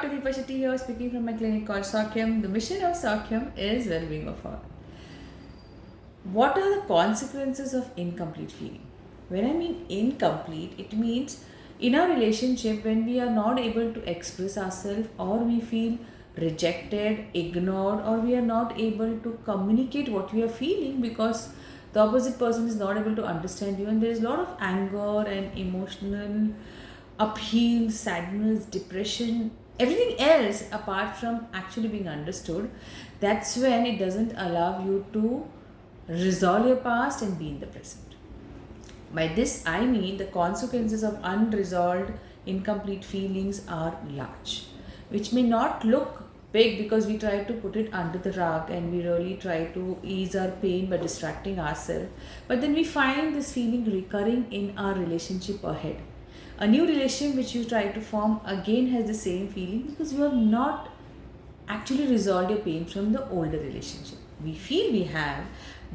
Dr. Deepa Shetty here, speaking from my clinic called Sakyam. The mission of Sakyam is well-being of all. What are the consequences of incomplete feeling? When I mean incomplete, it means in our relationship when we are not able to express ourselves, or we feel rejected, ignored, or we are not able to communicate what we are feeling because the opposite person is not able to understand you, and there is a lot of anger and emotional upheaval, sadness, depression, everything else apart from actually being understood. That's when it doesn't allow you to resolve your past and be in the present. By this, I mean the consequences of unresolved, incomplete feelings are large, which may not look big because we try to put it under the rug and we really try to ease our pain by distracting ourselves. But then we find this feeling recurring in our relationship ahead. A new relationship which you try to form again has the same feeling because you have not actually resolved your pain from the older relationship. We feel we have,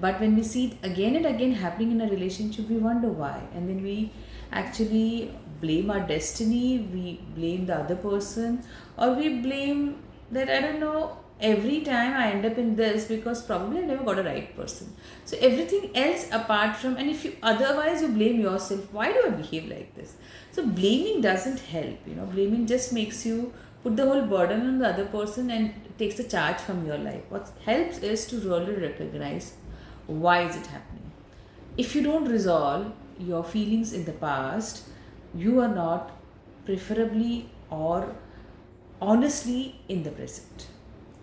but when we see it again and again happening in a relationship, we wonder why. And then we actually blame our destiny, we blame the other person, or we blame that, I don't know, every time I end up in this because probably I never got a right person. So everything else apart from, and if you otherwise you blame yourself, why do I behave like this? So blaming doesn't help, blaming just makes you put the whole burden on the other person and takes the charge from your life. What helps is to really recognize why is it happening. If you don't resolve your feelings in the past, you are not preferably or honestly in the present.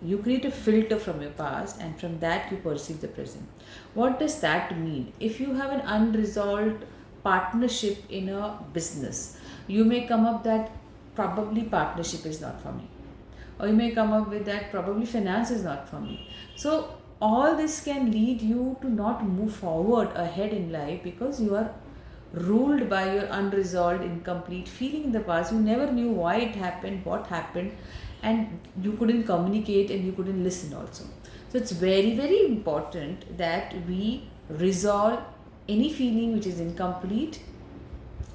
You create a filter from your past, and from that you perceive the present. What does that mean? If you have an unresolved partnership in a business, you may come up that probably partnership is not for me, or you may come up with that probably finance is not for me. So all this can lead you to not move forward ahead in life because you are ruled by your unresolved, incomplete feeling in the past. You never knew why it happened, what happened, and you couldn't communicate and you couldn't listen also. So it's very, very important that we resolve any feeling which is incomplete,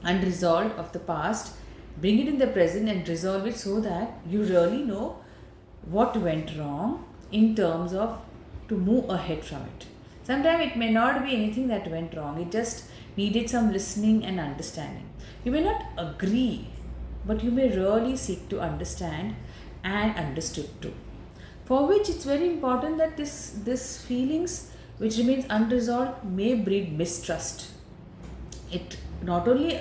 unresolved of the past, bring it in the present and resolve it so that you really know what went wrong in terms of to move ahead from it. Sometimes it may not be anything that went wrong, it just needed some listening and understanding. You may not agree, but you may really seek to understand and understood too. For which it's very important that this feelings which remains unresolved may breed mistrust. It not only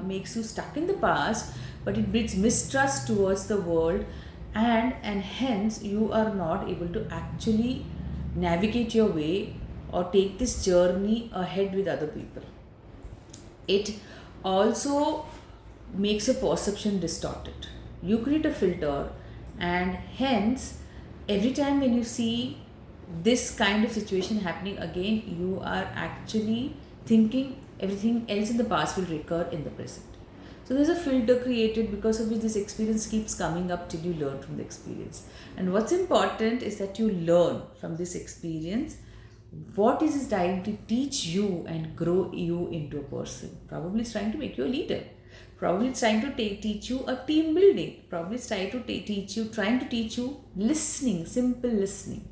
makes you stuck in the past, but it breeds mistrust towards the world, and hence you are not able to actually navigate your way or take this journey ahead with other people. It also makes your perception distorted. You create a filter, and hence every time when you see this kind of situation happening again, you are actually thinking everything else in the past will recur in the present. So there's a filter created because of which this experience keeps coming up till you learn from the experience. And what's important is that you learn from this experience what is it trying to teach you and grow you into a person. Probably it's trying to make you a leader. Probably it's trying to teach you a team building. Probably it's trying to teach you listening, simple listening.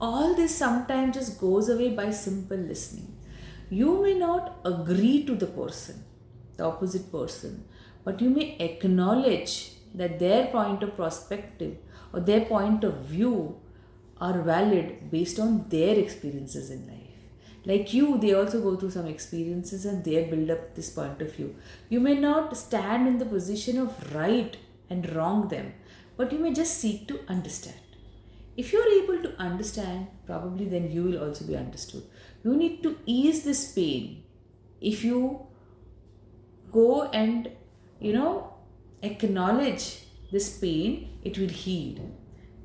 All this sometimes just goes away by simple listening. You may not agree to the person, the opposite person, but you may acknowledge that their point of perspective or their point of view are valid based on their experiences in life. Like you, they also go through some experiences and they build up this point of view. You may not stand in the position of right and wrong them, but you may just seek to understand. If you are able to understand, probably then you will also be understood. You need to ease this pain. If you go and, acknowledge this pain, it will heal.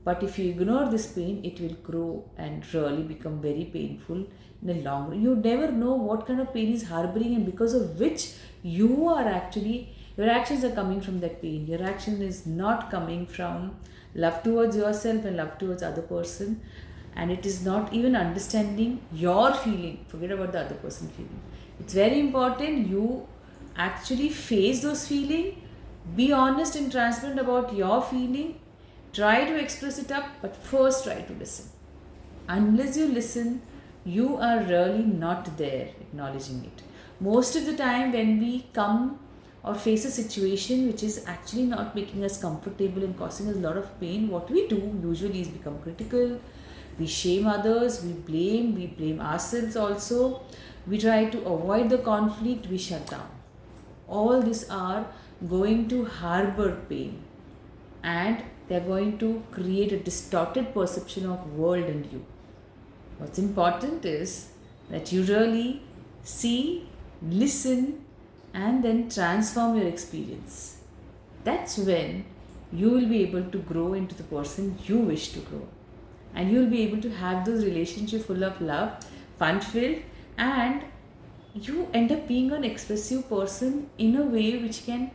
But if you ignore this pain, it will grow and really become very painful in the long run. You never know what kind of pain is harboring, and because of which your actions are coming from that pain. Your action is not coming from love towards yourself and love towards other person, and it is not even understanding your feeling. Forget about the other person feeling. It's very important you actually face those feelings, Be honest and transparent about your feeling. Try to express it up, but first try to listen. Unless you listen, you are really not there acknowledging it. Most of the time, when we come or face a situation which is actually not making us comfortable and causing us a lot of pain, what we do usually is become critical. We shame others, we blame ourselves also. We try to avoid the conflict, we shut down. All these are going to harbor pain, and they're going to create a distorted perception of world and you. What's important is that you really see, listen, and then transform your experience. That's when you will be able to grow into the person you wish to grow. And you will be able to have those relationships full of love, fun filled, and you end up being an expressive person in a way which can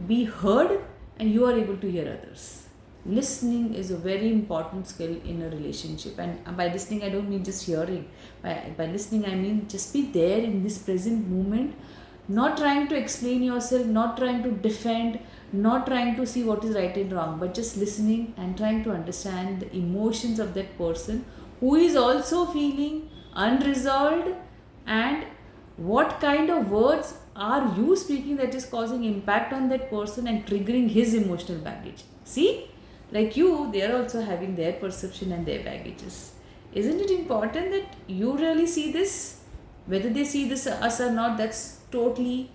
be heard and you are able to hear others. Listening is a very important skill in a relationship, and by listening I don't mean just hearing. By listening I mean just be there in this present moment, not trying to explain yourself, not trying to defend, not trying to see what is right and wrong, but just listening and trying to understand the emotions of that person who is also feeling unresolved, and what kind of words are you speaking that is causing impact on that person and triggering his emotional baggage. See, like you, they are also having their perception and their baggages. Isn't it important that you really see this? Whether they see this us or not, that's totally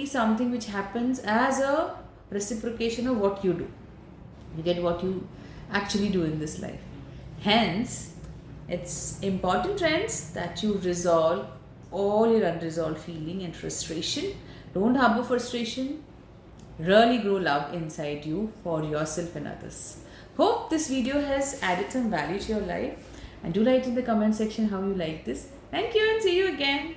something which happens as a reciprocation of what you do. You get what you actually do in this life. Hence, it's important, friends, that you resolve all your unresolved feeling and frustration. Don't harbor frustration. Really grow love inside you for yourself and others. Hope this video has added some value to your life, and do write in the comment section how you like this. Thank you and see you again.